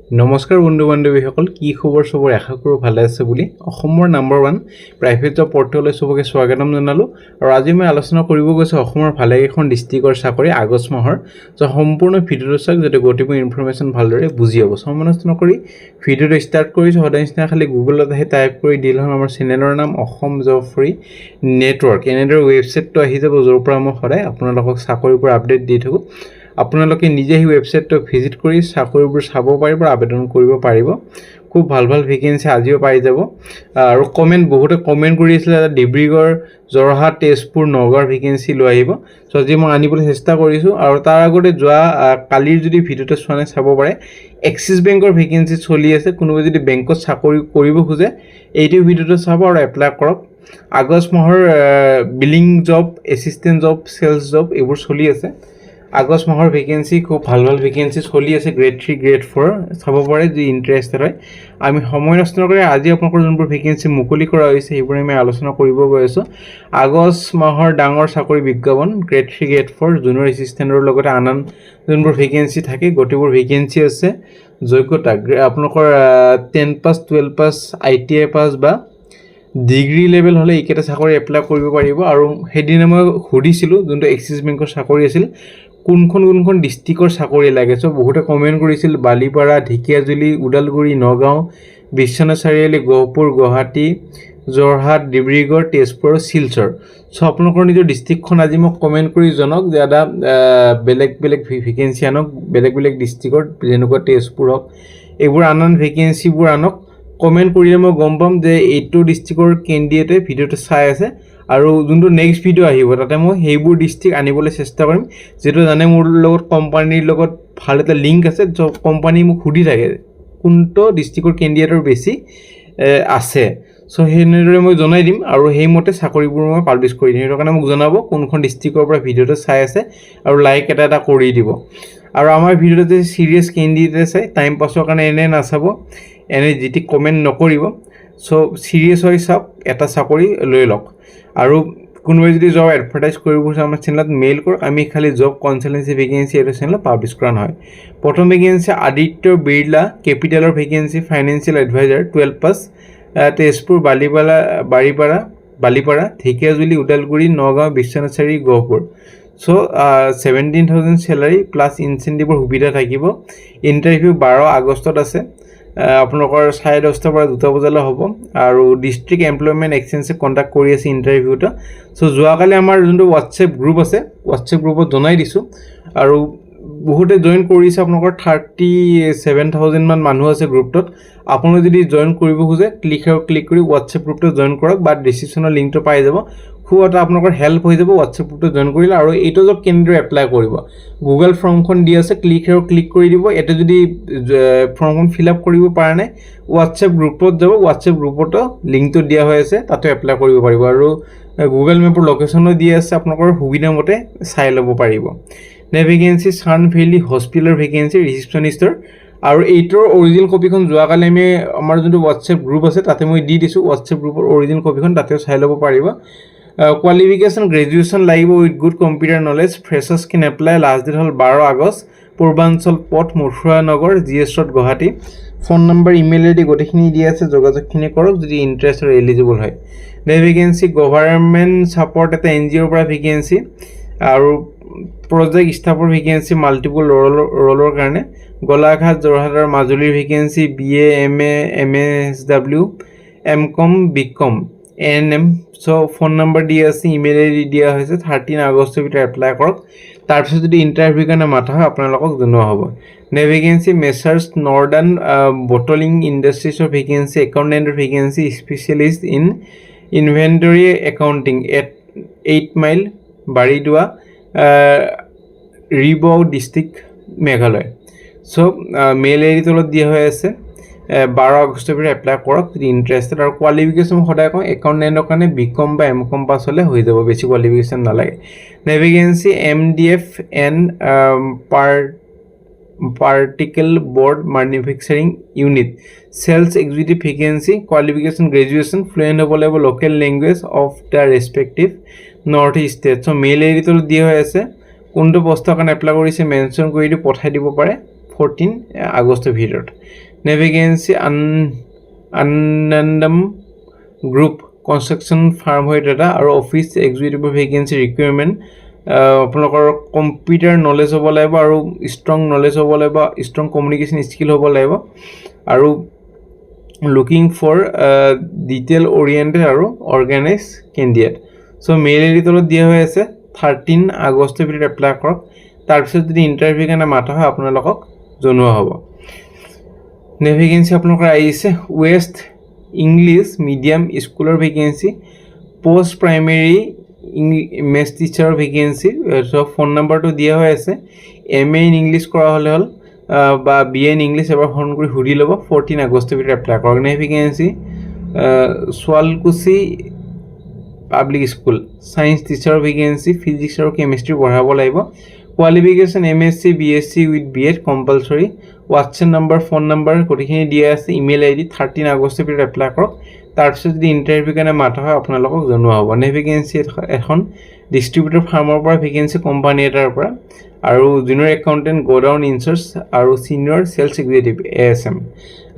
নমস্কাৰ বন্ধু বান্ধৱীসকল, কি খবৰ? চবৰ আশা কৰোঁ ভালে আছে বুলি। অসমৰ নাম্বাৰ 1 প্ৰাইভেট জব পৰ্টেললৈ চবকে স্বাগতম জনালোঁ। আৰু আজি মই আলোচনা কৰিব গৈছোঁ অসমৰ ভালেকেইখন ডিষ্ট্ৰিক্টৰ চাকৰি আগষ্ট মাহৰ। সম্পূৰ্ণ ভিডিঅ'টো চাওক যাতে গোটেইবোৰ ইনফৰমেশ্যন ভালদৰে বুজি হ'ব। সময় নষ্ট নকৰি ভিডিঅ'টো ষ্টাৰ্ট কৰিছোঁ। সদায় নিচিনা খালি গুগলত আহি টাইপ কৰি দিলে হ'ল আমাৰ চেনেলৰ নাম অসম জব ফ্ৰী নেটৱৰ্ক। এনেদৰে ৱেবছাইটটো আহি যাব, য'ৰ পৰা মই সদায় আপোনালোকক চাকৰিৰ পৰা আপডেট দি থাকোঁ। আপোনালোকে নিজে সেই ৱেবছাইটটো ভিজিট কৰি চাকৰিবোৰ চাব পাৰিব, আবেদন কৰিব পাৰিব। খুব ভাল ভাল ভেকেঞ্চি আজিও পাই যাব। আৰু বহুতে কমেণ্ট কৰি আছিলে ডিব্ৰুগড়, যোৰহাট, তেজপুৰ, নগাঁৱৰ ভেকেঞ্চি লৈ আহিব। চ' আজি মই আনিবলৈ চেষ্টা কৰিছোঁ। আৰু তাৰ আগতে কালিৰ যদি ভিডিঅ'টো চোৱা নাই চাব পাৰে। এক্সিছ বেংকৰ ভেকেঞ্চি চলি আছে। কোনোবাই যদি বেংকত চাকৰি কৰিব খোজে এইটো ভিডিঅ'টো চাব আৰু এপ্লাই কৰক। আগষ্ট মাহৰ billing job, assistant job, sales job এইবোৰ চলি আছে। আগষ্ট মাহৰ ভেকেঞ্চি খুব ভাল ভাল ভেকেঞ্চি চলি আছে। গ্ৰেড 3, গ্ৰেড 4 চাব পাৰে যদি ইণ্টাৰেষ্টেড হয়। আমি সময় নষ্ট নকৰি আজি আপোনালোকৰ যোনবোৰ ভেকেঞ্চি মুকলি কৰা হৈছে সেইবোৰ আমি আলোচনা কৰিব গৈ আছোঁ। আগষ্ট মাহৰ ডাঙৰ চাকৰি বিজ্ঞাপন গ্ৰেড 3, গ্ৰেড 4 জুনিয়ৰ এছিষ্টেণ্টৰ লগতে আন যোনবোৰ ভেকেঞ্চি থাকে গোটেইবোৰ ভেকেঞ্চি আছে। যোগ্যতা আপোনালোকৰ 10 পাছ, 12 পাছ, ITI পাছ বা ডিগ্ৰী লেভেল হ'লে এইকেইটা চাকৰি এপ্লাই কৰিব পাৰিব। আৰু সেইদিনা মই সুধিছিলোঁ যোনটো এক্সিছ বেংকৰ চাকৰি আছিল কোনখন ডিষ্ট্ৰিক্টৰ চাকৰি লাগে। চ' বহুতে কমেণ্ট কৰিছিল বালিপাৰা, ঢেকীয়াজুলি, ওদালগুৰি, নগাঁও, বিশ্বনাথ চাৰিআলি, গহপুৰ, গুৱাহাটী, যোৰহাট, ডিব্ৰুগড়, তেজপুৰ, শিলচৰ। চ' আপোনালোকৰ নিজৰ ডিষ্ট্ৰিক্টখন আজি মোক কমেণ্ট কৰি জনাওক যে দাদা বেলেগ বেলেগ ভেকেঞ্চি আনক, বেলেগ বেলেগ ডিষ্ট্ৰিক্টত যেনেকুৱা তেজপুৰ হওক এইবোৰ আন ভেকেঞ্চিবোৰ আনক। কমেণ্ট কৰিলে মই গম পাম যে এইটো ডিষ্ট্ৰিক্টৰ কেণ্ডিডেটে ভিডিঅ'টো চাই আছে। আৰু যোনটো নেক্সট ভিডিঅ' আহিব তাতে মই সেইবোৰ ডিষ্ট্ৰিক্ট আনিবলৈ চেষ্টা কৰিম। যিহেতু জানে মোৰ লগত কোম্পানীৰ লগত ভাল এটা লিংক আছে। চ' কোম্পানী মোক সুধি থাকে কোনটো ডিষ্ট্ৰিক্টৰ কেণ্ডিডেটৰ বেছি আছে। চ' সেনেদৰে মই জনাই দিম আৰু সেইমতে চাকৰিবোৰ মই পাব্লিছ কৰি দিম। সেইটো কাৰণে মোক জনাব কোনখন ডিষ্ট্ৰিক্টৰ পৰা ভিডিঅ'টো চাই আছে আৰু লাইক এটা কৰি দিব। আৰু আমাৰ ভিডিঅ'টো যে চিৰিয়াছ কেণ্ডিডেট আছে, টাইম পাছৰ কাৰণে এনে নাচাব, এনে যিটি কমেণ্ট নকৰিব। চ' চিৰিয়াছ হৈ চাওক, এটা চাকৰি লৈ লওক। আৰু কোনোবাই যদি জব এডভাৰটাইজ কৰিব খোজে আমাৰ চেনেলত মেইল কৰক। আমি খালি জব কনচালটেঞ্চি ভেকেঞ্চি এইটো চেনেলত পাব্লিছ কৰা নহয়। প্ৰথম ভেকেঞ্চি আদিত্য বিৰলা কেপিটেলৰ vacancy, financial adviser, 12 pass, Tezpur, Balipara, Dhekiajuli, Udalguri, Nagaon, Biswanath Chariali, Gohpur. So' 17,000 salary plus ইনচেণ্টিভৰ সুবিধা থাকিব। ইণ্টাৰভিউ 12 আগষ্টত আছে। আপোনালোকৰ 10:30 পৰা 2 বজালৈ হ'ব। আৰু ডিষ্ট্ৰিক্ট এমপ্লয়মেণ্ট এক্সচেঞ্জে কণ্টেক্ট কৰি আছে ইণ্টাৰভিউটো। চ' যোৱাকালি আমাৰ যোনটো হোৱাটছএপ গ্ৰুপ আছে, হোৱাটছএপ গ্ৰুপত জনাই দিছোঁ। আৰু বহুতে জইন কৰিছে। আপোনালোকৰ 37,000 মান মানুহ আছে গ্ৰুপটোত। আপোনালোকে যদি জইন কৰিব খোজে ক্লিক কৰি হোৱাটছএপ গ্ৰুপটো জইন কৰক বা ডিছক্ৰিপশ্যনৰ লিংকটো পাই যাব। খুব এটা আপোনালোকৰ হেল্প হৈ যাব হোৱাটছএপ গ্ৰুপটো জইন কৰিলে। আৰু এইটো জব কেনেদৰে এপ্লাই কৰিব, গুগল ফৰ্মখন দি আছে, ক্লিক কৰি দিব। ইয়াতে যদি ফৰ্মখন ফিল আপ কৰিব পৰা নাই হোৱাটছএপ গ্ৰুপত যাব, হোৱাটছএপ গ্ৰুপতো লিংকটো দিয়া হৈ আছে, তাতে এপ্লাই কৰিব পাৰিব। আৰু গুগল মেপৰ লোকেশ্যনো দিয়া আছে, আপোনালোকৰ সুবিধা মতে চাই ল'ব পাৰিব। ভেকেঞ্চি চান ভেলী হস্পিটেলৰ ভেকেঞ্চি ৰিচিপশ্যনিষ্টৰ। আৰু এইটোৰ অৰিজিনেল কপিখন যোৱাকালি আমাৰ যোনটো হোৱাটছএপ গ্ৰুপ আছে তাতে মই দি দিছোঁ। হোৱাটছএপ গ্ৰুপৰ অৰিজিনেল কপিখন তাতেও চাই ল'ব পাৰিব। কোৱালিফিকেশ্যন গ্ৰেজুৱেশ্যন লাগিব with good computer knowledge. Freshers can apply. Last date হ'ল 12 আগষ্ট। পূৰ্বাঞ্চল পথ, Mathura Nagar, GS road, Guwahati. Phone number, email ID গোটেইখিনি দিয়া আছে, যোগাযোগখিনি কৰক যদি ইণ্টাৰেষ্ট আৰু এলিজিবল হয়। ভেকেঞ্চি গভাৰ্ণমেণ্ট ছাপৰ্ট এটা NGOৰ পৰা ভেকেঞ্চি। আৰু প্ৰজেক্ট ষ্টাফৰ ভেকেঞ্চি মাল্টিপল ৰোলৰ কাৰণে। গোলাঘাট, যোৰহাট আৰু মাজুলীৰ vacancy BA, MA, MSW, MCOM, BCom, ANM। চ' ফোন নম্বৰ দিয়া আছে, ইমেইল ID দিয়া হৈছে। 13 আগষ্টৰ ভিতৰত এপ্লাই কৰক। তাৰপিছত যদি ইণ্টাৰভিউৰ কাৰণে মাতা হয় আপোনালোকক জনোৱা হ'ব। ভেকেঞ্চি মেচাৰ্ছ নৰ্দাৰ্ণ বটলিং ইণ্ডাষ্ট্ৰিজৰ ভেকেঞ্চি, একাউণ্টেণ্টৰ vacancy, specialist in inventory accounting, 8 mile, Baridua, Ribhoi district, Meghalaya. So' mail ID তলত দিয়া হৈ আছে। 12 আগষ্টৰ ভিতৰত এপ্লাই কৰক যদি ইণ্টাৰেষ্টেড। আৰু কোৱালিফিকেশ্যন সদায় কওঁ একাউণ্টেণ্টৰ কাৰণে BCom বা MCom পাছ হ'লে হৈ যাব, বেছি কোৱালিফিকেশ্যন নালাগে। Vacancy MDF and particle board manufacturing unit, sales executive vacancy. Qualification graduation, fluent হ'ব লাগিব local language of the respective north east state. So' mail ID তলত দিয়া হৈ আছে। কোনটো পষ্টৰ কাৰণে এপ্লাই কৰিছে মেনশ্যন কৰি দি পঠাই দিব পাৰে। 14 আগষ্টৰ ভিতৰত navy agency আনন্দম group construction farm হয় এটা আৰু অফিচ এক্সিকিউটিভৰ ভেকেঞ্চি ৰিকুৱাৰমেণ্ট আপোনালোকৰ কম্পিউটাৰ নলেজ হ'ব লাগিব আৰু ষ্ট্ৰং নলেজ হ'ব লাগিব ষ্ট্ৰং কমিউনিকেশ্যন স্কিল হ'ব লাগিব আৰু লুকিং ফৰ ডিটেইল অৰিয়েণ্টেড আৰু অৰ্গেনাইজ কেণ্ডিডেট চ' মেইল আইডি তলত দিয়া হৈ আছে 13 আগষ্টৰ ভিতৰত এপ্লাই কৰক তাৰপিছত যদি ইণ্টাৰভিউ কাৰণে মাতা হয় আপোনালোকক জনোৱা হ'ব ভেকেঞ্চি আপোনালোকৰ আহিছে ৱেষ্ট ইংলিছ মিডিয়াম স্কুলৰ ভেকেঞ্চি পোষ্ট প্ৰাইমেৰী মেথছ টিচাৰৰ ভেকেঞ্চি ফোন নম্বৰটো দিয়া হৈ আছে MA ইন ইংলিছ কৰা হ'লে হ'ল বা BA ইন ইংলিছ এবাৰ ফোন কৰি সুধি ল'ব 14 আগষ্টৰ ভিতৰত এপ্লাই কৰক vacancy Sualkuchi public school science টিচাৰৰ ভেকেঞ্চি ফিজিক্স আৰু কেমিষ্ট্ৰি পঢ়াব লাগিব qualification MSc BSc with B.Ed compulsory WhatsApp number phone number গোটেইখিনি দিয়া আছে ইমেইল ID 13 আগষ্টৰ ভিতৰত এপ্লাই কৰক তাৰপিছত যদি ইণ্টাৰভিউ কাৰণে মাতা হয় আপোনালোকক জনোৱা হ'ব ভেকেঞ্চি এখন ডিষ্ট্ৰিবিউটৰ ফাৰ্মৰ পৰা ভেকেঞ্চি কোম্পানী এটাৰ পৰা আৰু জুনিয়ৰ একাউণ্টেণ্ট গোডাউন ইনচাৰ্জ আৰু সিনিয়ৰ সেলছ এক্সিকিউটিভ ASM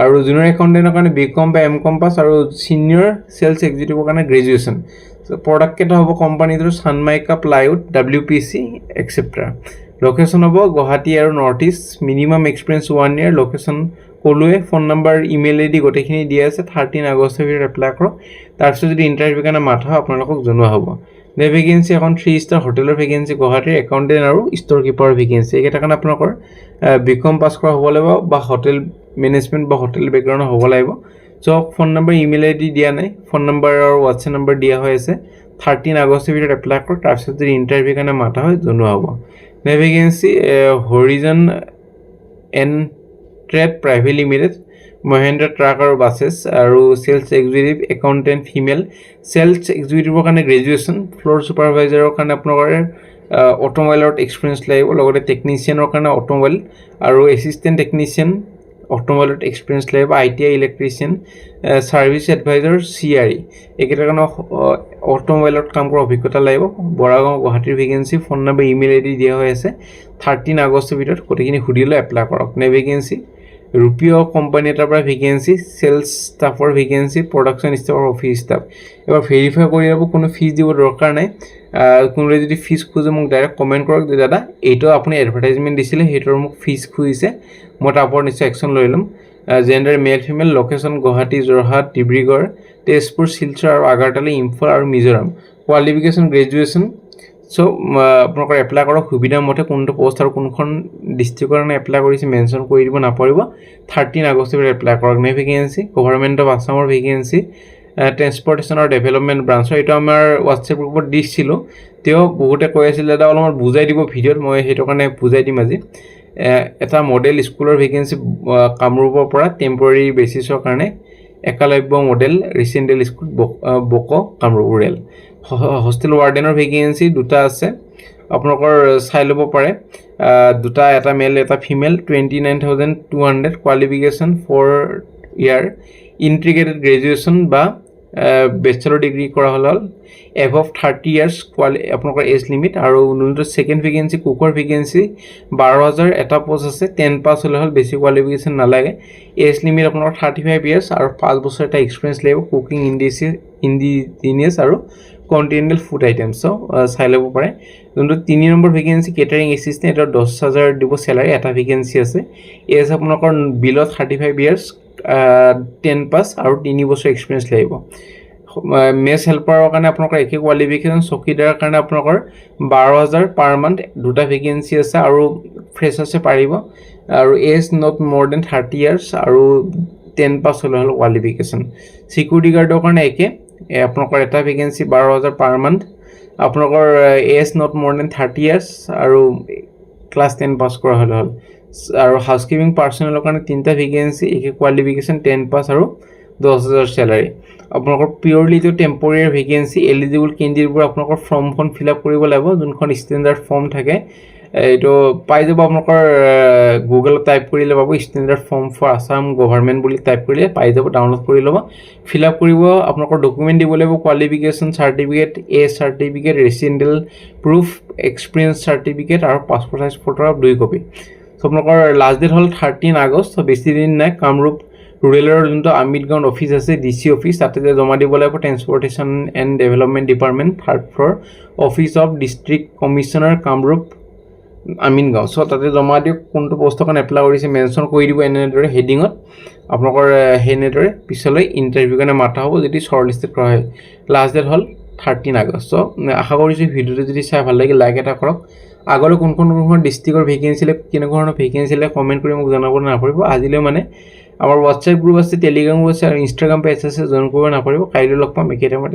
আৰু জুনিয়ৰ একাউণ্টেণ্টৰ কাৰণে BCom বা MCom পাছ আৰু সিনিয়ৰ সেলছ এক্সিকিউটিভৰ কাৰণে গ্ৰেজুৱেশ্যন প্ৰডাক্ট কেইটা হ'ব কোম্পানীটোৰ Sunmica plywood WPC et cetera location হ'ব গুৱাহাটী আৰু north east minimum experience 1 year location ক'লোৱে ফোন নম্বৰ ইমেইল ID গোটেইখিনি দিয়া আছে 13 আগষ্টৰ ভিতৰত এপ্লাই কৰক তাৰপিছত যদি ইণ্টাৰভিউ কাৰণে মাতা হয় আপোনালোকক জনোৱা হ'ব ভেকেঞ্চি এখন 3 ষ্টাৰ হোটেলৰ ভেকেঞ্চি গুৱাহাটীৰ একাউণ্টেণ্ট আৰু ষ্ট'ৰ কিপাৰৰ ভেকেঞ্চি এইকেইটা কাৰণে আপোনালোকৰ BCom পাছ কৰা হ'ব লাগিব বা হোটেল মেনেজমেণ্ট বা হোটেল বেকগ্ৰাউণ্ড হ'ব লাগিব চ' ফোন নম্বৰ ইমেইল ID দিয়া নাই ফোন নম্বৰ আৰু হোৱাটছএপ নম্বৰ দিয়া হৈ আছে 13 আগষ্টৰ ভিতৰত এপ্লাই কৰক তাৰপিছত যদি ইণ্টাৰভিউ কাৰণে মাতা হয় জনোৱা হ'ব vacancy Harijan and trade private limited Mahendra truck আৰু বাছেছ আৰু cells executive accountant female cells এক্সিকিউটিভৰ কাৰণে গ্ৰেজুৱেশ্যন ফ্ল'ৰ ছুপাৰভাইজাৰৰ কাৰণে আপোনালোকৰ অট'মোবাইলত এক্সপিৰিয়েঞ্চ লাগিব লগতে টেকনিচিয়ানৰ কাৰণে অট'মোবাইল আৰু এছিষ্টেণ্ট টেকনিচিয়ান অট'মোবাইলত এক্সপিৰিয়েঞ্চ লাগিব ITI electrician service advisor CRE এইকেইটাৰ কাৰণে অট'মোবাইলত কাম কৰা অভিজ্ঞতা লাগিব বৰাগাঁও গুৱাহাটীৰ vacancy phone number email ID দিয়া হৈ আছে 13 আগষ্টৰ ভিতৰত গোটেইখিনি সুধি লৈ এপ্লাই কৰক ভেকেঞ্চি ৰূপিয় কোম্পানী এটাৰ পৰা ভেকেঞ্চি সেলছ ষ্টাফৰ ভেকেঞ্চি প্ৰডাকশ্যন ষ্টাফ আৰু অফিচ ষ্টাফ এবাৰ ভেৰিফাই কৰি ল'ব কোনো ফিজ দিব দৰকাৰ নাই কোনোবাই যদি ফিজ খোজে মোক ডাইৰেক্ট কমেণ্ট কৰক যে দাদা এইটো আপুনি এডভাৰটাইজমেণ্ট দিছিলে সেইটোৰ মোক ফিজ খুজিছে মই তাৰ ওপৰত নিশ্চয় একশ্যন লৈ ল'ম gender male female location Guwahati Jorhat Dibrugarh Tezpur Silchar আৰু আগাৰতালি ইম্ফল আৰু মিজোৰাম কোৱালিফিকেশ্যন গ্ৰেজুৱেশ্যন চ' আপোনালোকৰ এপ্লাই কৰক সুবিধা মতে কোনটো পোষ্ট আৰু কোনখন ডিষ্ট্ৰিক্টৰ কাৰণে এপ্লাই কৰিছে মেনশ্যন কৰি দিব নাপাৰিব 13 আগষ্টৰ ভিতৰত এপ্লাই কৰক ভেকেঞ্চি গভৰ্ণমেণ্ট অফ আছামৰ ভেকেঞ্চি ট্ৰেন্সপৰ্টেশ্যন আৰু ডেভেলপমেণ্ট ব্ৰাঞ্চৰ এইটো আমাৰ হোৱাটছএপ গ্ৰুপত দিছিলোঁ তেওঁ বহুতে কৈ আছিল দাদা অলপমান বুজাই দিব ভিডিঅ'ত মই সেইটো কাৰণে বুজাই দিম আজি এটা মডেল স্কুলৰ ভেকেঞ্চি কামৰূপৰ পৰা টেম্পৰাৰী বেচিছৰ কাৰণে একালব্য মডেল ৰেচিডেণ্টেল স্কুল বক কামৰূপ ৰুৰেল হোষ্টেল ৱাৰ্ডেনৰ ভেকেঞ্চি দুটা আছে আপোনালোকৰ চাই ল'ব পাৰে দুটা এটা মেল এটা female 29,200 qualification 4 year integrated graduation বা বেচেলৰ ডিগ্ৰী কৰা হ'ল এভভ 30 years আপোনালোকৰ এজ লিমিট আৰু নুনটো ছেকেণ্ড ভেকেঞ্চি কুকৰ ভেকেঞ্চি 12,000 এটা পোষ্ট আছে 10 পাছ হ'লে হ'ল বেছি কোৱালিফিকেশ্যন নালাগে এজ লিমিট আপোনালোকৰ 35 years আৰু 5 বছৰ এটা এক্সপিৰিয়েঞ্চ লাগিব কুকিং ইণ্ডিজিনিয়াছ আৰু কণ্টিনেণ্টেল ফুড আইটেমছ চাই ল'ব পাৰে যোনটো 3 নম্বৰ ভেকেঞ্চি কেটাৰিং এছিষ্টেণ্ট এটা 10,000 দিব চেলাৰী এটা ভেকেঞ্চি আছে এজ আপোনালোকৰ বিলত 35 years 10 পাছ আৰু 3 বছৰ এক্সপিৰিয়েঞ্চ লাগিব মেছ হেল্পাৰৰ কাৰণে আপোনালোকৰ একে কোৱালিফিকেশ্যন চকীদাৰৰ কাৰণে আপোনালোকৰ 12,000 পাৰ মান্থ দুটা ভেকেঞ্চি আছে আৰু ফ্ৰেছাৰ্ছে পাৰিব আৰু এজ নট মোৰ দেন 30 years আৰু 10 পাছ হ'লে হ'ল কোৱালিফিকেশ্যন চিকিউৰিটি গাৰ্ডৰ কাৰণে একে আপোনালোকৰ এটা ভেকেঞ্চি 12,000 পাৰ মান্থ আপোনালোকৰ এজ নট মোৰ দেন 30 years আৰু ক্লাছ 10 পাছ কৰা হ'লে হ'ল আৰু হাউচকিপিং পাৰ্চনেলৰ কাৰণে তিনিটা ভেকেঞ্চি একে কোৱালিফিকেশ্যন 10 পাছ আৰু 10,000 চেলাৰী আপোনালোকৰ পিয়ৰলি এইটো টেম্পৰেৰী ভেকেঞ্চি এলিজিবল কেণ্ডিডেটবোৰ আপোনালোকৰ ফৰ্মখন ফিল আপ কৰিব লাগিব যোনখন ষ্টেণ্ডাৰ্ড ফৰ্ম থাকে এইটো পাই যাব আপোনালোকৰ গুগলত টাইপ কৰিলে পাব standard form for Assam government বুলি টাইপ কৰিলে পাই যাব ডাউনলোড কৰি ল'ব ফিল আপ কৰিব আপোনালোকৰ ডকুমেণ্ট দিব লাগিব qualification certificate age certificate residential proof experience certificate আৰু passport size photo 2 copy so' আপোনালোকৰ লাষ্ট ডেট হ'ল 13 আগষ্ট। বেছি দিন নাই। কামৰূপ ৰুৰেলৰ যোনটো আমিনগাঁও অফিচ আছে DC অফিচ, তাতে জমা দিব লাগিব। Transportation and development department, 3rd floor, office of district commissioner Kamrup Amingaon. So' তাতে জমা দিয়ক। কোনটো পষ্টৰ কাৰণে এপ্লাই কৰিছে মেনশ্যন কৰি দিব এনেদৰে হেডিঙত। আপোনালোকৰ সেনেদৰে পিছলৈ ইণ্টাৰভিউ কাৰণে মাতা হ'ব যদি শ্বৰ্ট লিষ্টেড কৰা হয়। লাষ্ট ডেট হ'ল 13 আগষ্ট। চ' আশা কৰিছোঁ ভিডিঅ'টো যদি চাই ভাল লাগে লাইক এটা কৰক। আগলৈ কোনখন ডিষ্ট্ৰিক্টৰ ভেকেঞ্চি কেনেকুৱা ধৰণৰ ভেকেঞ্চি কমেণ্ট কৰি মোক জনাবলৈ নাপাহৰিব। আজিলৈ মানে আমাৰ হোৱাটছএপ গ্ৰুপ আছে, টেলিগ্ৰাম গ্ৰুপ আছে আৰু ইনষ্টাগ্ৰাম পেজ আছে, জইন কৰিব নাপাহৰিব। কাইলৈ লগ পাম একেই টাইমত।